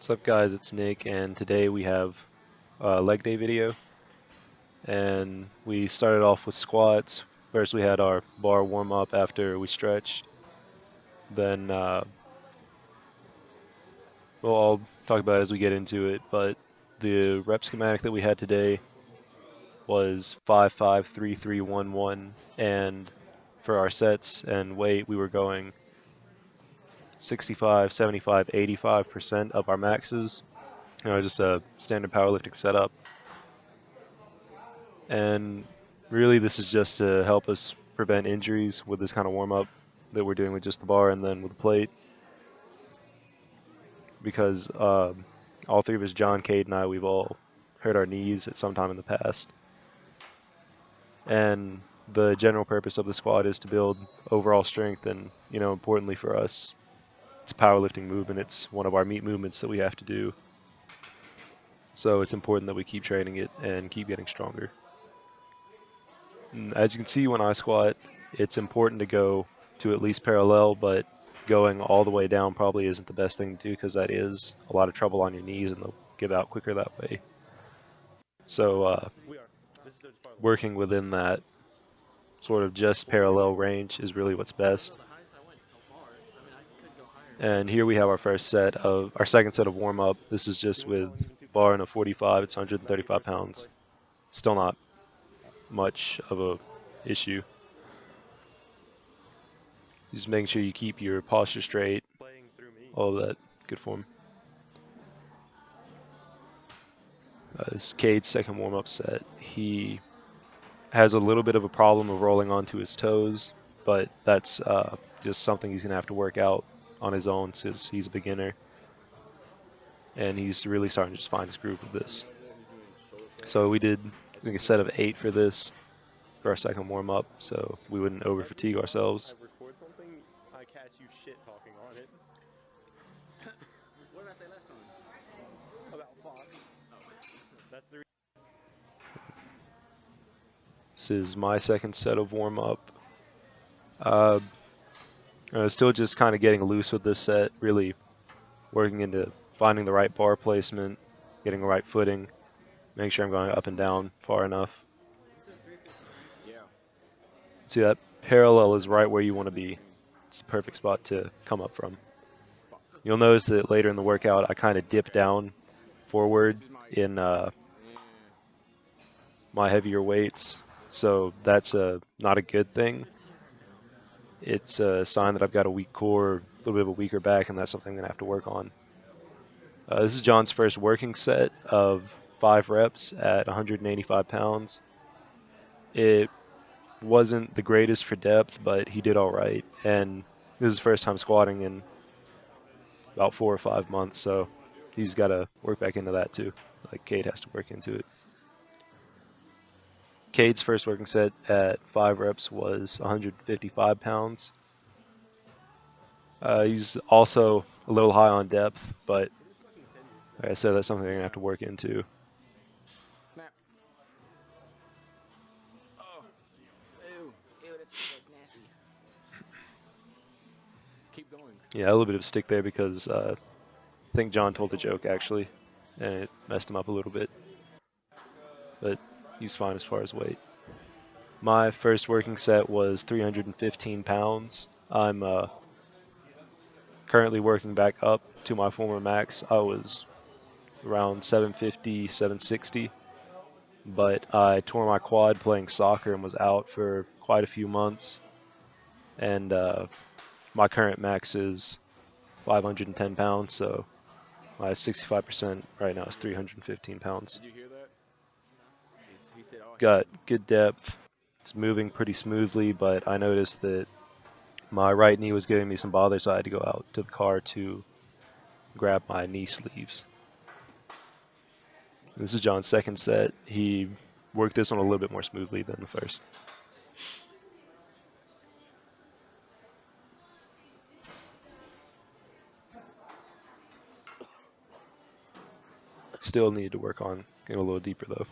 What's up guys, it's Nick, and today we have a leg day video. And we started off with squats. First we had our bar warm up after we stretched. Then, well, I'll talk about it as we get into it, but the rep schematic that we had today was 5-5-3-3-1-1, and for our sets and weight we were going 65, 75, 85% of our maxes. Just a standard powerlifting setup. And really this is just to help us prevent injuries with this kind of warm-up that we're doing with just the bar and then with the plate. Because all three of us, John, Cade, and I, we've all hurt our knees at some time in the past. And the general purpose of the squat is to build overall strength, and importantly for us, it's a powerlifting movement. It's one of our meat movements that we have to do. So it's important that we keep training it and keep getting stronger. As you can see, when I squat, it's important to go to at least parallel, but going all the way down probably isn't the best thing to do because that is a lot of trouble on your knees and they'll give out quicker that way. So working within that sort of just parallel range is really what's best. And here we have our second set of warm-up. This is just with bar and a 45. It's 135 pounds. Still not much of a issue. Just making sure you keep your posture straight, all of that good form. This is Cade's second warm-up set. He has a little bit of a problem of rolling onto his toes, but that's just something he's gonna have to work out on his own since he's a beginner. And he's really starting to just find his groove with this. So we did a set of 8 for this, for our second warm-up, so we wouldn't over-fatigue ourselves. What did I say last time? About Fox. That's the This is my second set of warm-up. Still just kind of getting loose with this set, really working into finding the right bar placement, getting the right footing, making sure I'm going up and down far enough. See, that parallel is right where you want to be. It's the perfect spot to come up from. You'll notice that later in the workout I kind of dip down forward in my heavier weights, so that's not a good thing. It's a sign that I've got a weak core, a little bit of a weaker back, and that's something I'm going to have to work on. This is John's first working set of 5 reps at 185 pounds. It wasn't the greatest for depth, but he did all right. And this is his first time squatting in about 4 or 5 months, so he's got to work back into that too. Like Cade has to work into it. Cade's first working set at 5 reps was 155 pounds. He's also a little high on depth, but like I said, that's something they're going to have to work into. snap. Oh. Ew. Ew, that's nasty. Keep going. Yeah, a little bit of a stick there because I think John told a joke actually, and it messed him up a little bit. But he's fine as far as weight. My first working set was 315 pounds. I'm currently working back up to my former max. I was around 750, 760, but I tore my quad playing soccer and was out for quite a few months. And my current max is 510 pounds, so my 65% right now is 315 pounds. Did you hear that? He said, oh, Got good depth. It's moving pretty smoothly, but I noticed that my right knee was giving me some bother, so I had to go out to the car to grab my knee sleeves. This is John's second set. He worked this one a little bit more smoothly than the first. Still need to work on getting a little deeper though.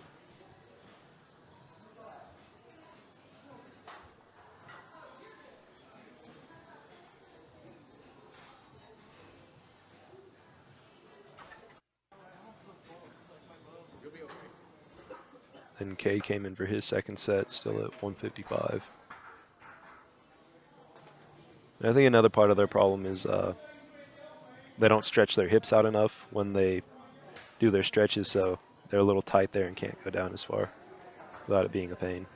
And Cade came in for his second set, still at 155. And I think another part of their problem is they don't stretch their hips out enough when they do their stretches, so they're a little tight there and can't go down as far without it being a pain.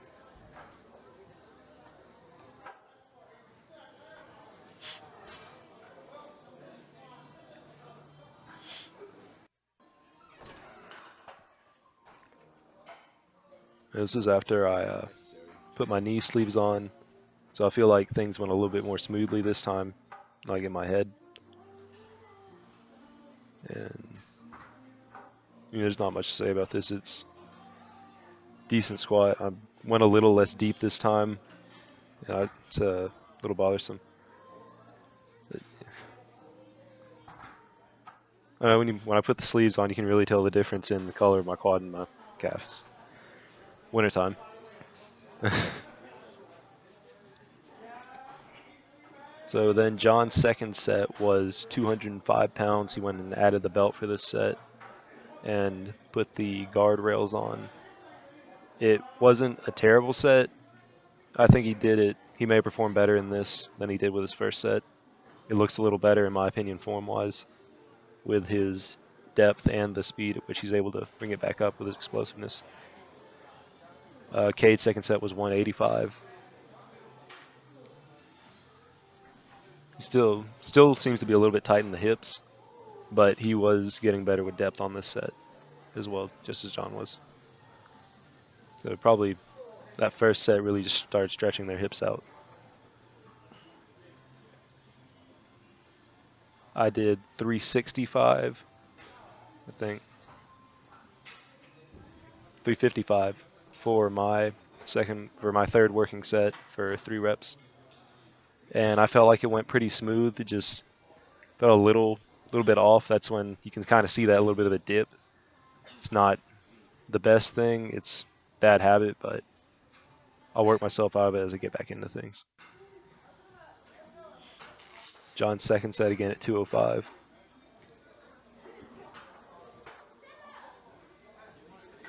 This is after I put my knee sleeves on, so I feel like things went a little bit more smoothly this time, like in my head. And there's not much to say about this. It's decent squat. I went a little less deep this time. It's a little bothersome. But, when I put the sleeves on, you can really tell the difference in the color of my quad and my calves. Wintertime. So then John's second set was 205 pounds. He went and added the belt for this set and put the guardrails on. It wasn't a terrible set. I think he may perform better in this than he did with his first set. It looks a little better, in my opinion, form-wise, with his depth and the speed at which he's able to bring it back up with his explosiveness. Cade's second set was 185. He still seems to be a little bit tight in the hips, but he was getting better with depth on this set as well, just as John was. So probably that first set really just started stretching their hips out. I did 365, I think. 355 for my third working set for 3 reps. And I felt like it went pretty smooth. It just felt a little bit off. That's when you can kind of see that a little bit of a dip. It's not the best thing. It's a bad habit, but I'll work myself out of it as I get back into things. John's second set again at 205.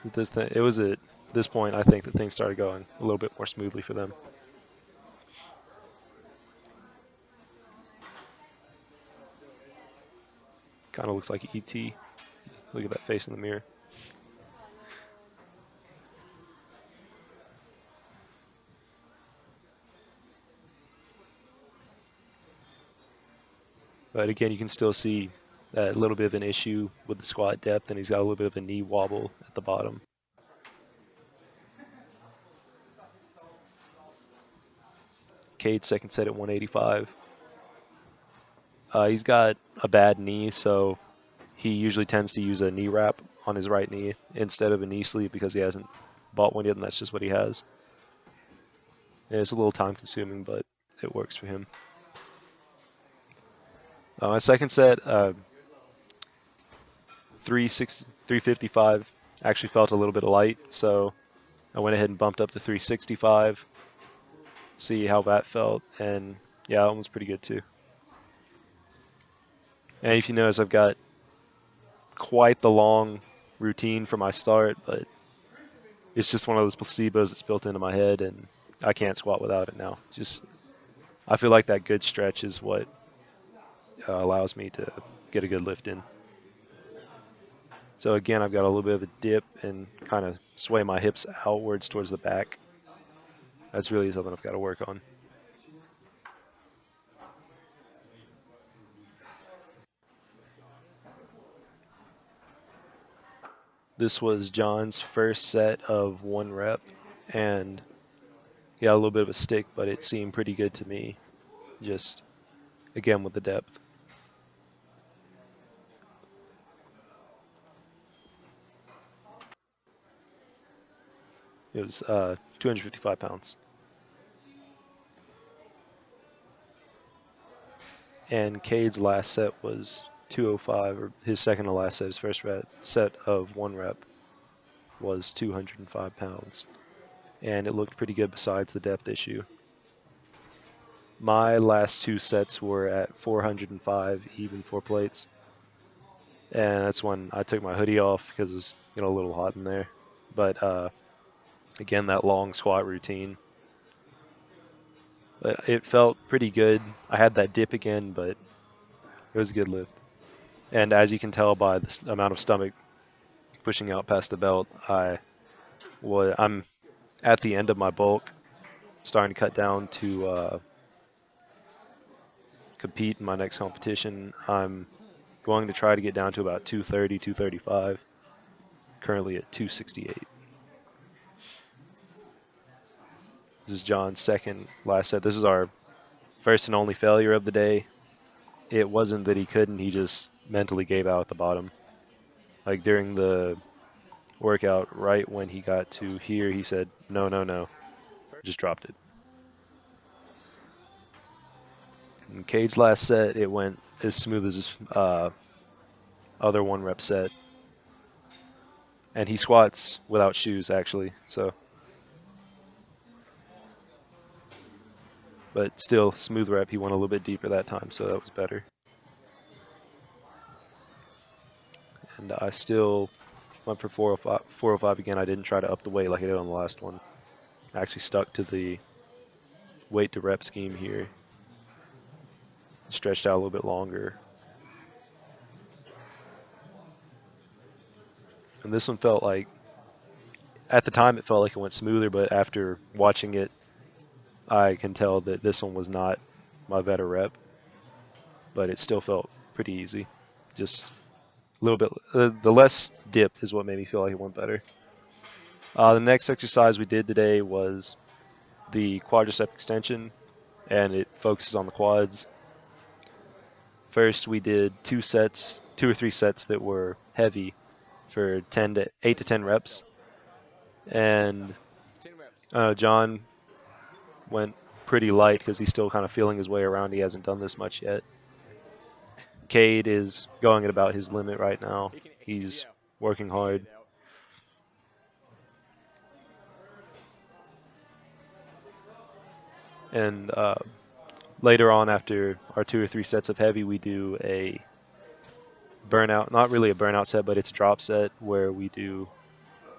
It was at this point, I think, that things started going a little bit more smoothly for them. Kind of looks like E.T. Look at that face in the mirror. But again, you can still see a little bit of an issue with the squat depth, and he's got a little bit of a knee wobble at the bottom. Cade's second set at 185. He's got a bad knee, so he usually tends to use a knee wrap on his right knee instead of a knee sleeve because he hasn't bought one yet, and that's just what he has. And it's a little time consuming, but it works for him. My second set, 355, actually felt a little bit light, so I went ahead and bumped up to 365, see how that felt, and yeah, that one was pretty good too. And if you notice, I've got quite the long routine for my start, but it's just one of those placebos that's built into my head, and I can't squat without it now. I feel like that good stretch is what allows me to get a good lift in. So again, I've got a little bit of a dip and kind of sway my hips outwards towards the back. That's really something I've got to work on. This was John's first set of 1 rep, and he got a little bit of a stick, but it seemed pretty good to me, just again with the depth. It was 255 pounds. And Cade's last set was 205, or his second to last set. His first set of 1 rep was 205 pounds. And it looked pretty good besides the depth issue. My last 2 sets were at 405, even 4 plates. And that's when I took my hoodie off because it was a little hot in there. But Again, that long squat routine. But it felt pretty good. I had that dip again, but it was a good lift. And as you can tell by the amount of stomach pushing out past the belt, I'm at the end of my bulk, starting to cut down to compete in my next competition. I'm going to try to get down to about 230, 235. Currently at 268. This is John's second last set. This is our first and only failure of the day. It wasn't that he couldn't, he just mentally gave out at the bottom. Like during the workout, right when he got to here, he said, no, no, no. Just dropped it. In Cade's last set, it went as smooth as his other 1-rep set. And he squats without shoes, actually, so. But still, smooth rep, he went a little bit deeper that time, so that was better. And I still went for 405 again. I didn't try to up the weight like I did on the last one. I actually stuck to the weight to rep scheme here. Stretched out a little bit longer. And this one felt like, at the time it felt like it went smoother, but after watching it, I can tell that this one was not my better rep. But it still felt pretty easy. Just a little bit, the less dip is what made me feel like it went better. The next exercise we did today was the quadricep extension, and it focuses on the quads. First, we did 2 or 3 sets that were heavy for 8 to 10 reps. And 10 reps. John went pretty light because he's still kind of feeling his way around. He hasn't done this much yet. Cade is going at about his limit right now. He's working hard. And later on, after our 2 or 3 sets of heavy, we do a burnout, not really a burnout set, but it's a drop set where we do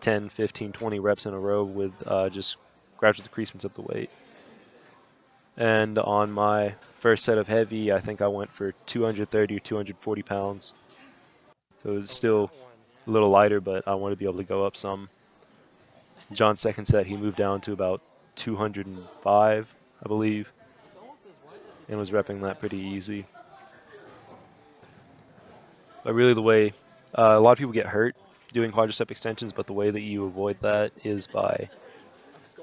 10, 15, 20 reps in a row with just gradual decreasements of the weight. And on my first set of heavy, I think I went for 230 or 240 pounds. So it's still a little lighter, but I want to be able to go up some. John's second set, he moved down to about 205, I believe, and was repping that pretty easy. But really the way, a lot of people get hurt doing quadricep extensions, but the way that you avoid that is by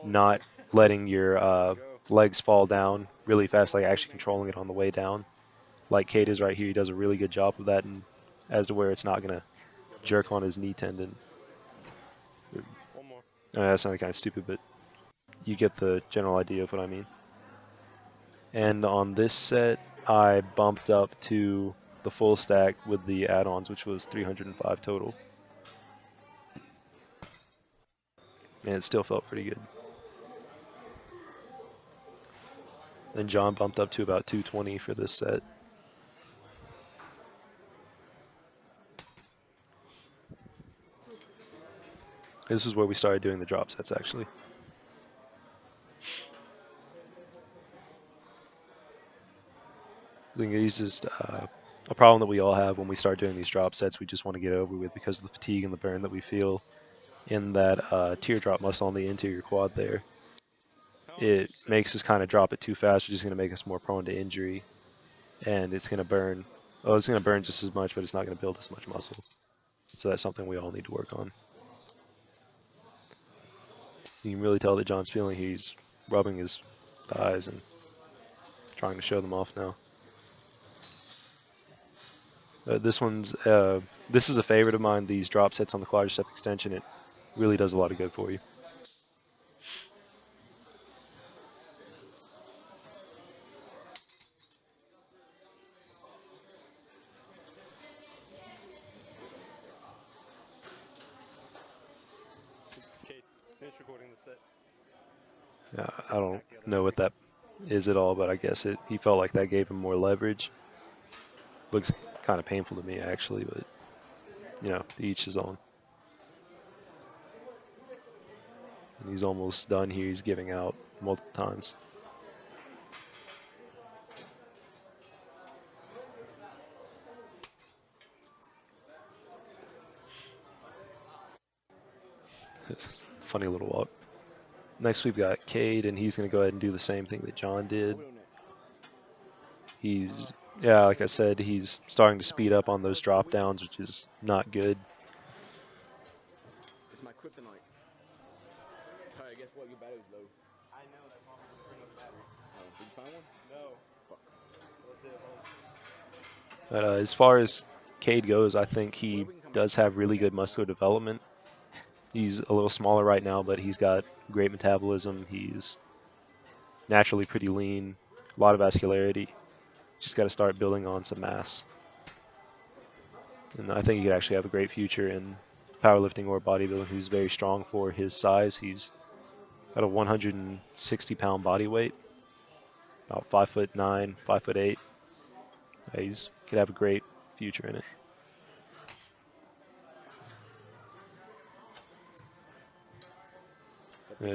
not letting your legs fall down really fast, like actually controlling it on the way down. Like Cade is right here, he does a really good job of that, and as to where it's not going to jerk on his knee tendon. One more. That sounded kind of stupid, but you get the general idea of what I mean. And on this set, I bumped up to the full stack with the add-ons, which was 305 total. And it still felt pretty good. Then John bumped up to about 220 for this set. This is where we started doing the drop sets, actually. I think it's just a problem that we all have when we start doing these drop sets. We just want to get over with because of the fatigue and the burn that we feel in that teardrop muscle on the interior quad there. It makes us kind of drop it too fast, which is going to make us more prone to injury. And it's going to burn. Oh, it's going to burn just as much, but it's not going to build as much muscle. So that's something we all need to work on. You can really tell that John's feeling he's rubbing his thighs and trying to show them off now. This is a favorite of mine, these drop sets on the quadricep extension. It really does a lot of good for you. Okay, finish recording the set. I don't know what that is at all, but I guess he felt like that gave him more leverage. Looks kind of painful to me, actually, but, you know, each his own. And he's almost done here. He's giving out multiple times. Funny little walk. Next we've got Cade, and he's going to go ahead and do the same thing that John did. He's, yeah, like I said, he's starting to speed up on those drop downs, which is not good. It's my kryptonite. Hey, guess what? Your battery's low. I know, that's why I'm gonna bring up the battery. Oh, did you find one? No. Fuck. But as far as Cade goes, I think he does have really good muscular development. He's a little smaller right now, but he's got great metabolism. He's naturally pretty lean, a lot of vascularity. Just got to start building on some mass. And I think he could actually have a great future in powerlifting or bodybuilding. He's very strong for his size. He's got a 160-pound body weight, about 5'9", 5'8". He's could have a great future in it.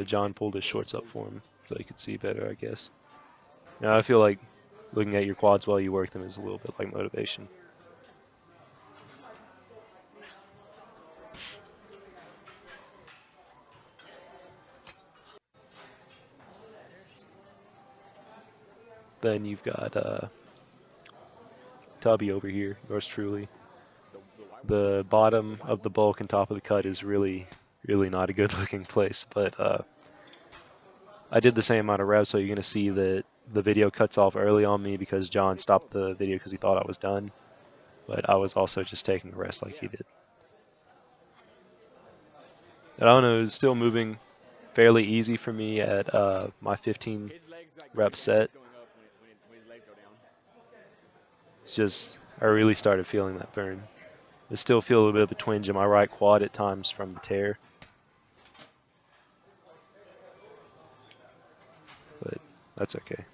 John pulled his shorts up for him so he could see better, I guess. Now I feel like looking at your quads while you work them is a little bit like motivation. Then you've got Tubby over here, yours truly. The bottom of the bulk and top of the cut is really not a good looking place, but I did the same amount of reps, so you're going to see that the video cuts off early on me because John stopped the video because he thought I was done, but I was also just taking a rest like he did. And I don't know, it's still moving fairly easy for me at my 15 rep set. It's just, I really started feeling that burn. I still feel a little bit of a twinge in my right quad at times from the tear. But that's okay.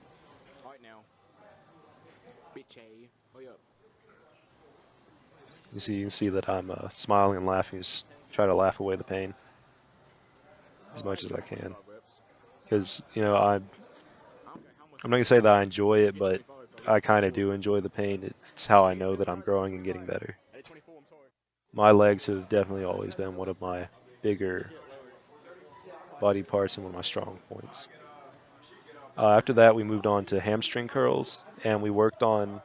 You can see that I'm smiling and laughing, just try to laugh away the pain as much as I can. Because, you know, I'm not going to say that I enjoy it, but I kind of do enjoy the pain. It's how I know that I'm growing and getting better. My legs have definitely always been one of my bigger body parts and one of my strong points. After that, we moved on to hamstring curls, and we worked on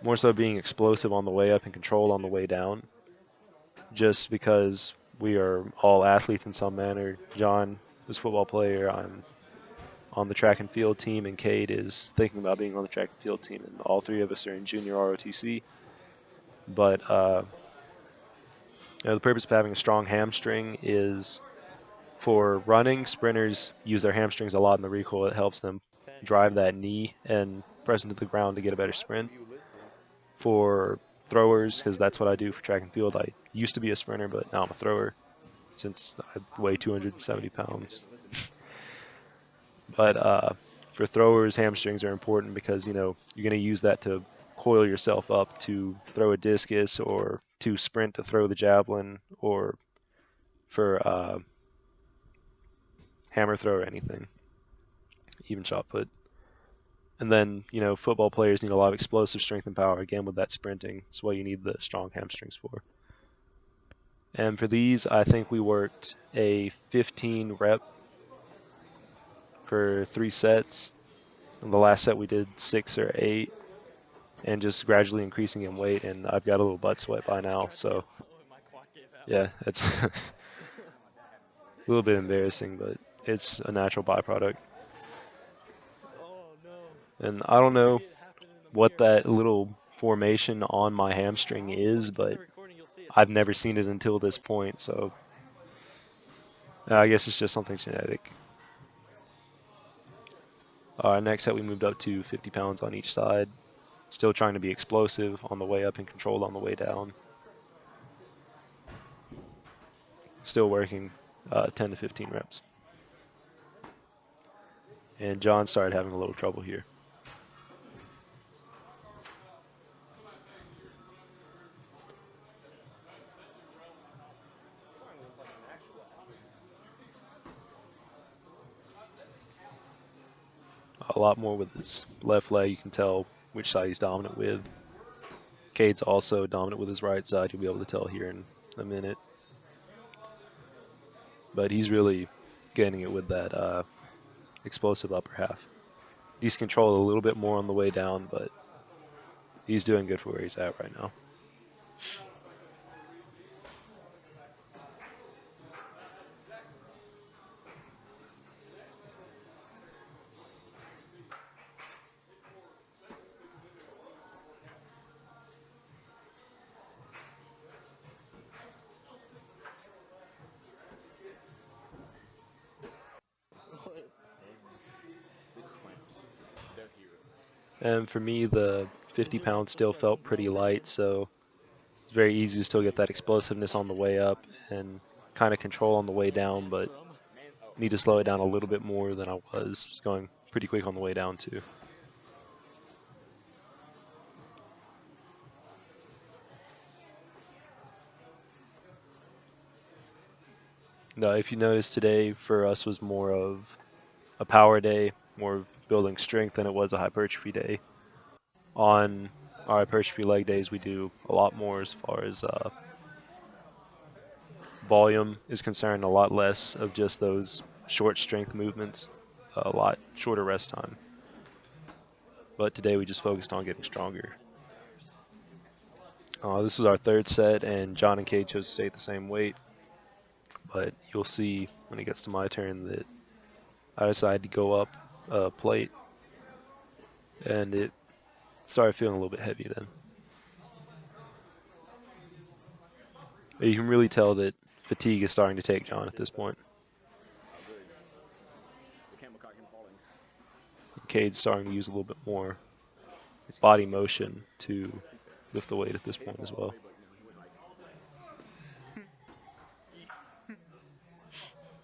more so being explosive on the way up and control on the way down, just because we are all athletes in some manner. John was a football player, I'm on the track and field team, and Cade is thinking about being on the track and field team, and all three of us are in junior ROTC. But you know, the purpose of having a strong hamstring is for running. Sprinters use their hamstrings a lot in the recoil. It helps them drive that knee and press into the ground to get a better sprint. For throwers, because that's what I do for track and field, I used to be a sprinter, but now I'm a thrower since I weigh 270 pounds. But for throwers, hamstrings are important because, you know, you're going to use that to coil yourself up to throw a discus or to sprint to throw the javelin or for hammer throw or anything, even shot put. And then, you know, football players need a lot of explosive strength and power, again, with that sprinting. That's what you need the strong hamstrings for. And for these, I think we worked a 15 rep for 3 sets. And the last set we did 6 or 8, and just gradually increasing in weight. And I've got a little butt sweat by now, so yeah, it's a little bit embarrassing, but it's a natural byproduct. And I don't know what that little formation on my hamstring is, but I've never seen it until this point, so I guess it's just something genetic. Next set we moved up to 50 pounds on each side. Still trying to be explosive on the way up and controlled on the way down. Still working 10 to 15 reps. And John started having a little trouble here. a lot more with his left leg. You can tell which side he's dominant with. Cade's also dominant with his right side. You'll be able to tell here in a minute. But he's really getting it with that explosive upper half. He's controlled a little bit more on the way down, but he's doing good for where he's at right now. And for me, the 50 pounds still felt pretty light, so it's very easy to still get that explosiveness on the way up and kind of control on the way down, but need to slow it down a little bit more than I was. Just going pretty quick on the way down too. Now, if you notice, today for us was more of a power day, more building strength than it was a hypertrophy day. On our hypertrophy leg days, we do a lot more as far as volume is concerned, a lot less of just those short strength movements, a lot shorter rest time. But today we just focused on getting stronger. This is our third set, and John and Cade chose to stay at the same weight. But you'll see when it gets to my turn that I decided to go up a plate, and it started feeling a little bit heavy then. But you can really tell that fatigue is starting to take John at this point. Cade's starting to use a little bit more body motion to lift the weight at this point as well.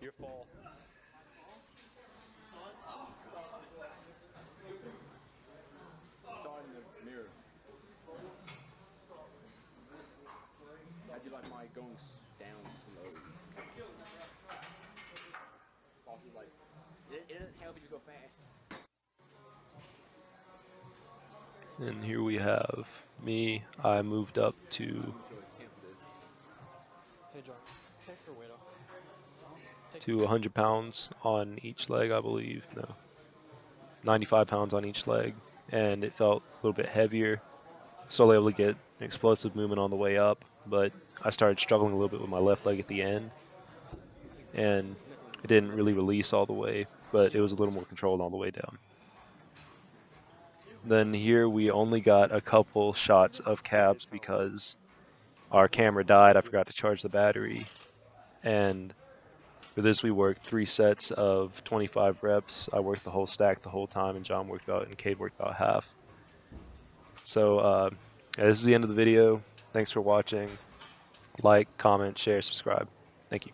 Your fall. Saw it in the mirror. How'd you like my going down slow? Also, like, it doesn't help if you go fast. And here we have me. I moved up to Hey John, take your weight off. 100 pounds on each leg, I believe. No, 95 pounds on each leg, and it felt a little bit heavier. Still able to get an explosive movement on the way up, but I started struggling a little bit with my left leg at the end, and it didn't really release all the way, but it was a little more controlled on the way down. Then here we only got a couple shots of cabs because our camera died. I forgot to charge the battery, and for this we worked 3 sets of 25 reps. I worked the whole stack the whole time, and John worked about, and Cade worked about half. So yeah, this is the end of the video. Thanks for watching. Like, comment, share, subscribe. Thank you.